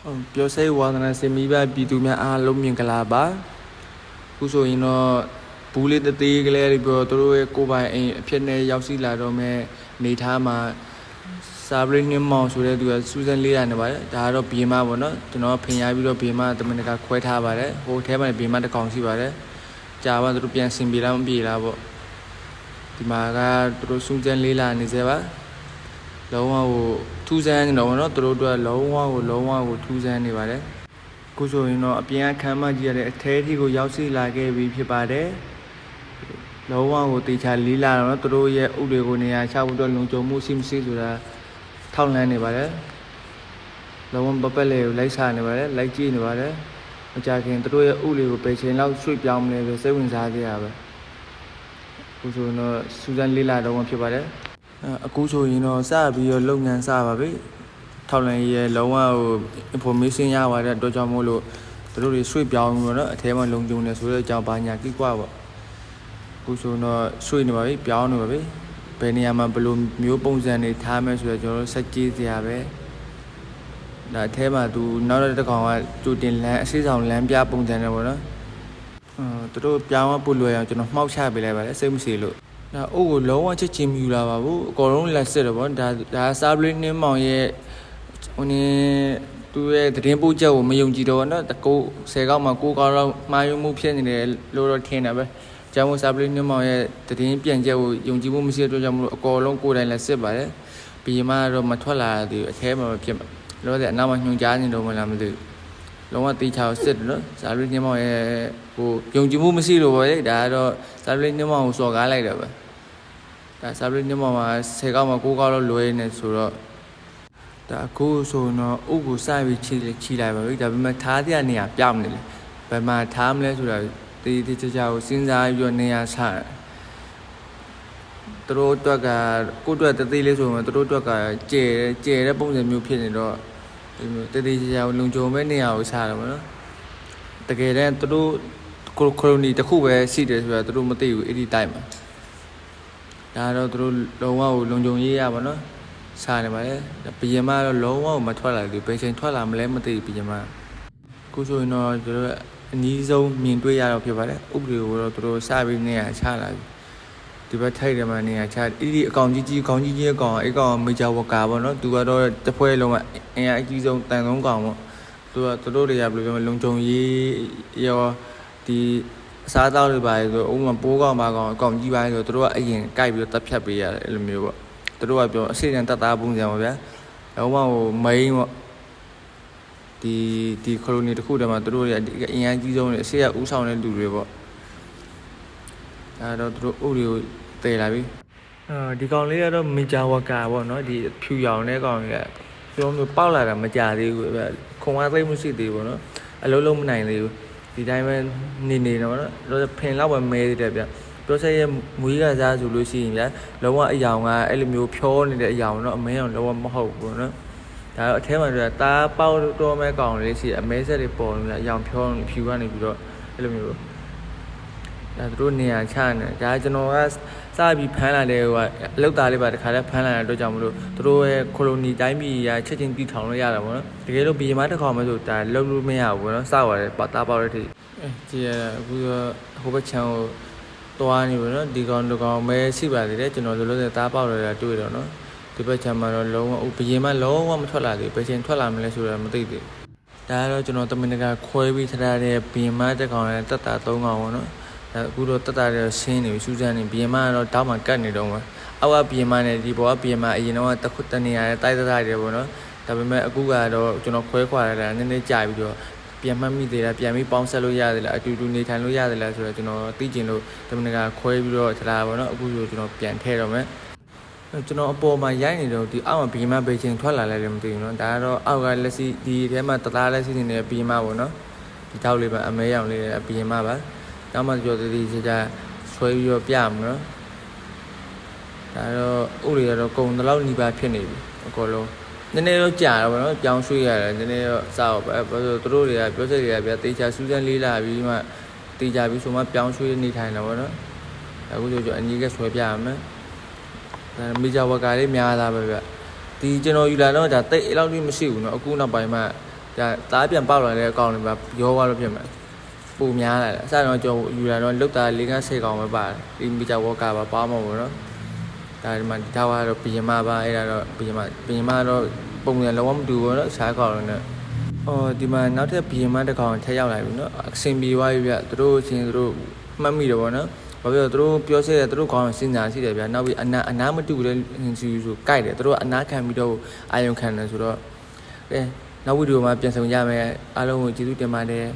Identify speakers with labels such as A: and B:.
A: ပြောsay ဝါသနာစင်မိဘပြည်သူများအားလုံးမြင်ကြလားပါခုဆိုရင်တော့ဘူးလေးတသေးကလေးတွေပြောသူတို့ရဲ့ကိုယ်ပိုင်အိမ်အဖြစ်နဲ့ရောက်ရှိလာတော့မဲ့နေထားမှာစာပရင်းနှမောင်ဆိုတဲ့သူကစူးစမ်းလေးရတယ်ပါတယ်ဒါကတော့ဘီမပေါ့နော်ကျွန်တော်ဖင်ရပြီးတော့ဘီမတမန်တကခွဲထားပါတယ်ဟိုထဲမှာဘီမတစ်ကောင်ရှိပါတယ်ကြာပါသူတို့ပြန်ဆင်ပြေလားမပြေလားပေါ့ဒီမှာကသူတို့စူးစမ်းလေးလာနေစေပါလုံးဝကိုထူးဆန်းနေတော့ဗောနော်သူတို့အတွက်လုံးဝကိုထူးဆန်းနေပါတယ်ခုဆိုရင်တော့အပြင်အခမ်းမကြီးရတဲ့အထဲထိကိုရောက်ရှိလာခဲ့ပြီဖြစ်ပါတယ်လုံးဝကိုတေချာလေးလာတော့သူတို့ရဲ့ဥတွေကိုနေရာချဖို့အတွက်လုံခြုံမှုရှိမရှိဆိုတာထောက်လန်းနေပါတယ်လုံးဝပပက်လေးကိုလိုက်စားနေပါတယ်လိုက်ကြည့်နေပါတယ်မကြခင်သူတို့ရဲ့ဥတွေကိုပယ်ချင်လောက်ရွှေ့ပြောင်းမလဲဆိုစိတ်ဝင်စားကြရပဲခုဆိုရင်တော့စူးစမ်းလေးလာတော့ဖြစ်ပါတယ်အခုဆိုရင်တော့စပြီးတော့လုပ်ငန်းစပါပြီထောက်လန်းရေးလုံးဝဟို information ရပါတဲ့အတွက်ကြောင့်မို့လို့တို့တွေရွှေ့ပြောင်းပြီးတော့အထဲမှာလုံခြုံနေဆိုတဲ့အကြောင်းဘာညာကိကွာပေါ့အခုဆိုတော့ရွှေ့နေပါပြီပြောင်းနေပါပြီဘယ်နေရာမှာဘယ်လိုမျိုးပုံစံတွေထားမယ်ဆိုတော့ကျွန်တော်တို့စက်ကြည့်စရာပဲဒါအထဲမှာသူနောက်တစ်ကောင်ကကြိုတင်လမ်းအစိဆောင်လမ်းပြပုံစံနဲ့ပေါ့နော်တို့ပြောင်းဖို့လွယ်အောင်ကျွန်တော်မှောက်ချပေးလိုက်ပါလေစိတ်မရှိလို့ဒါအိုးကိုလုံးဝချက်ချင်းမြူလာပါဘူးအကုန်လုံးလက်စစ်တော့ဗောဒါစာပလင်းနှင်းမောင်ရဲ့ဟိုနေသူရဲ့သတင်းပို့ချက်ကိုမယုံကြည်တော့နော်10ကောက်မှ9ကောက်လောက်မှားယွင်းမှုဖြစ်နေတယ်လို့တော့ထင်တာပဲကျောင်းမို့စာပလင်းနှင်းမောင်ရဲ့သတင်းပြန်ချက်ကိုယုံကြည်မှုမရှိတဲ့အတွက်ကြောင့်မလို့အကုန်လုံးကိုယ်တိုင်လက်စစ်ပါတယ်ပြီးမှတော့မထွက်လာသေးဘူးအထဲမှာဖြစ်မှာလို့တဲ့အနောက်မှာညွှန်ကြားနေတော့မလားမသိဘူးလုံးဝတေချာစစ်တယ်နော်စာပလင်းနှင်းမောင်ရဲ့ဟိုယုံကြည်မှုမရှိလို့ပဲလေဒါကတော့စာပလင်းနှင်းမောင်ကိုစော်ကားလိုက်တာပဲဒါစာပလင်းနှင်းမောင်မှာ10ကောက်မှ9ကောက်လောက်လွဲနေဆိုတော့ဒါအခုဆိုတော့ဥကိုစပြီးချီလိုက်ပါပြီဒါပေမဲ့ထားတဲ့နေရာပြောင်းနေတယ်ဘယ်မှာထားမလဲဆိုတာတေးချာချာကိုစဉ်းစားပြီးတော့နေရာချသူတို့အတွက်ကကိုယ့်အတွက်တသေးလေးဆိုရင်သူတို့အတွက်ကကျဲတဲ့ပုံစံမျိုးဖြစ်နေတော့တေးချာချာကိုလုံခြုံမဲ့နေရာကိုချတာပေါ့နော်တကယ်တမ်းသူတို့ခရိုနီတစ်ခုပဲရှိတယ်ဆိုတာသူတို့မသိဘူးအဲ့ဒီတိုင်းမှာဒါတော့သူတို့လုံးဝကိုလုံခြုံရေးရပါနော်စားနေပါလေဘီယမတော့လုံးဝမထွက်လာဘူးဘယ်ချိန်ထွက်လာမလဲမသိဘူးဘီယမခုဆိုရင်တော့သူတို့အနည်းဆုံးမြင်တွေ့ရတော့ဖြစ်ပါတယ်ဥပဒေကိုတော့သူတို့စပြီးနေရချလာပြီဒီဘက်ထိုက်တယ်မှာနေရချဒီအကောင်ကြီးအကောင်အဲ့ကောင်မေဂျာဝကာပေါ့နော်သူကတော့တစ်ဖွဲလုံးကအင်အားအကြီးဆုံးတန်ဆုံးကောင်ပေါ့သူတို့တွေကဘယ်လိုပြောမလဲလုံခြုံရေးရောဒီအစားအသောက်တွေပါဆိုဥပမာပိုးကောင်ပါကောင်အကောင်ကြီးပါဆိုသူတို့ကအရင်ကြိုက်ပြီးတော့တက်ဖြတ်ပေးရတယ်အဲ့လိုမျိုးပေါ့သူတို့ကပြောအစိအံတတ်တာပုံစံပါဗျာလုံးဝဟိုမိန်ပေါ့ဒီခရိုနီတစ်ခုတည်းမှာသူတို့ရဲ့အင်အားကြီးဆုံးအစိရဥဆောင်တဲ့လူတွေပေါ့အဲတော့သူတို့ဥတွေကိုတည်လာပြီဒီကောင်လေးကတော့မီဂျာဝကာပေါ့နော်ဒီဖြူရောင်တဲ့ကောင်ကြီးကပြောမျိုးပေါက်လာတာမကြသေးဘူးဗျခုံအားသိမရှိသေးဘူးနော်အလုံးလုံးမနိုင်သေးဘူးဒီတိုင်းပဲနေတော့နော်ဖင်လောက်ပဲမဲသေးတယ်ဗျပြောဆက်ရဲ့မွေးကစားဆိုလို့ရှိရင်ဗျလုံးဝအယောင်ကအဲ့လိုမျိုးဖြောနေတဲ့အယောင်တော့အမဲအောင်လုံးဝမဟုတ်ဘူးနော်ဒါတော့အထဲမှာတားပေါက်တော့မဲ့ကောင်လေးရှိအမဲဆက်တွေပေါ်နေလားအယောင်ဖြောဖြူကနေပြီးတော့အဲ့လိုမျိုးဒါတို့နေရာချနေဒါကျွန်တော်ကစပြီးဖမ်းလာတဲ့ဟိုအလုပ်သားလေးပါတခါတည်းဖမ်းလာတဲ့အတွက်ကြောင့်မလို့တို့ရဲ့ကိုလိုနီတိုင်းပြည်ရာချက်ချင်းတီးထောင်လို့ရတာပေါ့နော်တကယ်လို့ဘီယမတစ်ခေါက်မှဆိုဒါလုံးလို့မရဘူးပေါ့နော်စပါတယ်တားပေါက်တဲ့ထိကြည့်ရအခုဟိုဘက်ချမ်းကိုတွားနေပြီနော်ဒီကောင်ပဲရှိပါသေးတယ်ကျွန်တော်တို့လည်းသားပေါက်ရတာတွေ့တော့နော်ဒီဘက်ချမ်းမှာတော့လုံးဝဘီယမလုံးဝမထွက်လာသေးဘူးဘယ်ချိန်ထွက်လာမလဲဆိုတာမသိသေးဘူးဒါကတော့ကျွန်တော်တမင်တကာခွဲပြီးထားတဲ့ဘီယမတစ်ကောင်နဲ့တက်တာ3ကောင်ပေါ့နော်အခုတော့တက်တာတွေဆင်းနေပြီစူးစမ်းနေဘီယမကတော့တောက်မှကတ်နေတော့မှာအောက်ကဘီယမနဲ့ဒီဘောကဘီယမအရင်တော့တနေရာတိုက်တယ်ပေါ့နော်ဒါပေမဲ့အခုကတော့ကျွန်တော်ခွဲခွာရတာနည်းနည်းကြာပြီးတော့ပြန်မှတ်မိသေးတာပြန်ပြီးပေါင်းဆက်လို့ရတယ်လားအတူတူနေထိုင်လို့ရတယ်လားဆိုတော့ကျွန်တော်သိကျင်လို့တမင်တကာခွဲပြီးတော့ထလာပါတော့အခုဆိုကျွန်တော်ပြန်ထည့်တော့မယ်ကျွန်တော်အပေါ်မှာရိုက်နေတော့ဒီအောက်မှာဘီယမဘေးချင်းထွက်လာလိုက်တယ်မသိဘူးเนาะဒါကတော့အောက်ကလက်စီဒီထဲမှာတသားလက်စီနေတဲ့ဘီယမပေါ့နော်ဒီတောက်လေးပါအမဲရောင်လေးဘီယမပါတောက်မှကြော်သေးချာဆွဲပြီးတော့ပြမှာเนาะဒါတော့ဥတွေကတော့ကုံတလောက်နီးပါးဖြစ်နေပြီအကုန်လုံးနည်းနည်းတော့ကြာတော့ဗောနော်ပြောင်းရွှေ့ရတယ်နည်းနည်းတော့စတော့ပဲသူတို့တွေကပြောချက်တွေကဗျာတေချာစူးစမ်းလေးလာပြီးမှတေချာပြီးဆိုမှပြောင်းရွှေ့နေထိုင်တာဗောနော်အခုဆိုအညီကဆွဲပြရမယ်ဒါမီဂျာဝကာလေးများလာပဲဗျဒီကျွန်တော်ယူလာတော့ဒါတိတ်အဲ့လောက်ကြီးမရှိဘူးเนาะအခုနောက်ပိုင်းမှ ဒါသားပြန်ပေါက်လာတဲ့အကောင်တွေပါရောသွားလို့ဖြစ်မှာပူများလာတယ်အစတော့ကျွန်တော်ယူလာတော့လုတ်တာ၄-၅ကောင်ပဲပါတယ်ဒီမီတာဝေါ်ကာပါပါမှာပေါ့နော်ဒါဒီမှာဒီထားကတော့ဘီယမပါအဲ့ဒါတော့ဘီယမတော့ပုံစံလုံးဝမတူဘူးနော်စားကောင်တွေနဲ့ဒီမှာနောက်ထပ်ဘီယမတစ်ကောင်ထပ်ရောက်လာပြီနော်အဆင်ပြေသွားပြီဗျသူတို့ချင်းသူတို့မှတ်မိတယ်ပေါ့နော်ဘာဖြစ်လို့သူတို့ပြောစေတယ်သူတို့ခေါင်းစဉ်းစားရှိတယ်ဗျနောက်ပြီးအနာမတူတဲ့ဆိုကြိုက်တယ်သူတို့အနာခံပြီးတော့အာယုံခံတယ်ဆိုတော့နောက်ဗီဒီယိုမှာပြန်ဆောင်ကြမယ်အားလုံးကိုကျေးဇူးတင်ပါတယ်